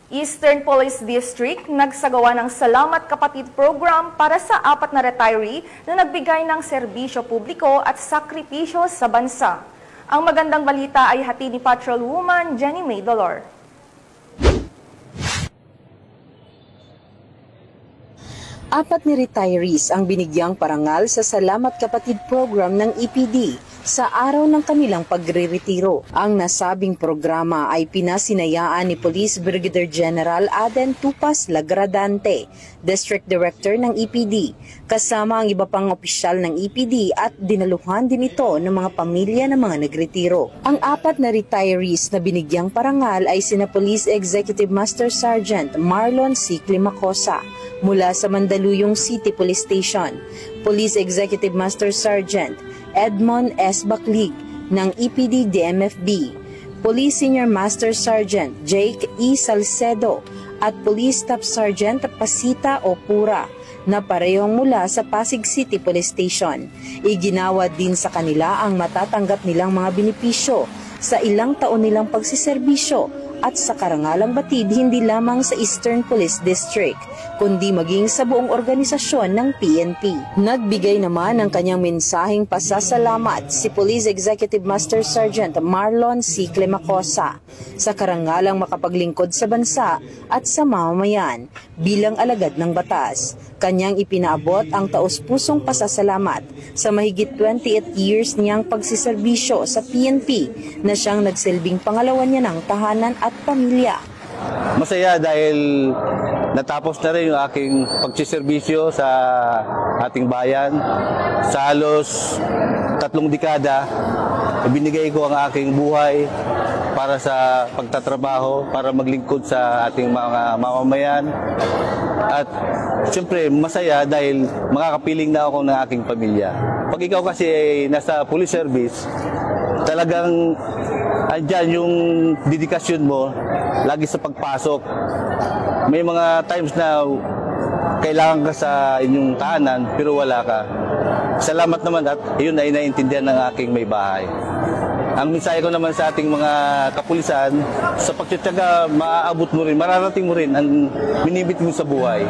Eastern Police District nagsagawa ng Salamat Kapatid Program para sa 4 na retiree na nagbigay ng serbisyo publiko at sakripisyo sa bansa. Ang magandang balita ay hatid ni Patrolwoman Jenny May Dolor. Apat ni retirees ang binigyang parangal sa Salamat Kapatid Program ng EPD sa araw ng kanilang pagre-retiro. Ang nasabing programa ay pinasinayaan ni Police Brigadier General Aden Tupas Lagradante, District Director ng EPD, kasama ang iba pang opisyal ng EPD at dinaluhan din ito ng mga pamilya ng mga nagretiro. Ang 4 na retirees na binigyang parangal ay sina Police Executive Master Sergeant Marlon C. Climacosa mula sa Mandaluyong City Police Station, Police Executive Master Sergeant Edmond S. Baclig ng EPD DMFB, Police Senior Master Sergeant Jake E. Salcedo at Police Staff Sergeant Pasita Opura na parehong mula sa Pasig City Police Station. Iginawa din sa kanila ang matatanggap nilang mga benepisyo sa ilang taon nilang pagsiserbisyo at sa karangalang batid hindi lamang sa Eastern Police District, kundi maging sa buong organisasyon ng PNP. Nagbigay naman ng kanyang mensaheng pasasalamat si Police Executive Master Sergeant Marlon C. Climacosa sa karangalang makapaglingkod sa bansa at sa mamamayan bilang alagad ng batas. Kanyang ipinaabot ang taus-pusong pasasalamat sa mahigit 28 years niyang pagsiserbisyo sa PNP na siyang nagsilbing pangalawa niya ng tahanan at pamilya. Masaya dahil natapos na rin yung aking pagsiserbisyo sa ating bayan. Sa halos 3 dekada, ibinigay ko ang aking buhay para sa pagtatrabaho, para maglingkod sa ating mga mamamayan. At siyempre masaya dahil makakapiling na ako ng aking pamilya. Pag ikaw kasi ay nasa police service, talagang andyan yung dedikasyon mo lagi sa pagpasok. May mga times na kailangan ka sa inyong tahanan pero wala ka. Salamat naman at yun ay naiintindihan ng aking may bahay. Ang mensahe ko naman sa ating mga kapulisan, sa pagtitiyaga, maaabot mo rin, mararating mo rin ang minimit mo sa buhay.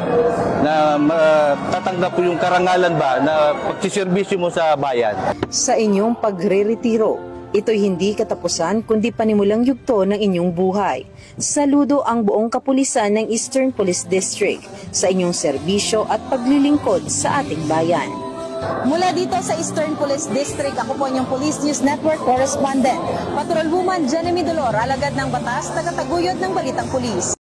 Na matatanggap po yung karangalan ba na pagsiservisyo mo sa bayan. Sa inyong pagre-retiro, ito'y hindi katapusan kundi panimulang yugto ng inyong buhay. Saludo ang buong kapulisan ng Eastern Police District sa inyong serbisyo at paglilingkod sa ating bayan. Mula dito sa Eastern Police District, ako po inyong Police News Network Correspondent, Patrolwoman Jenny Dolor, alagad ng batas, tagataguyod ng Balitang Pulis.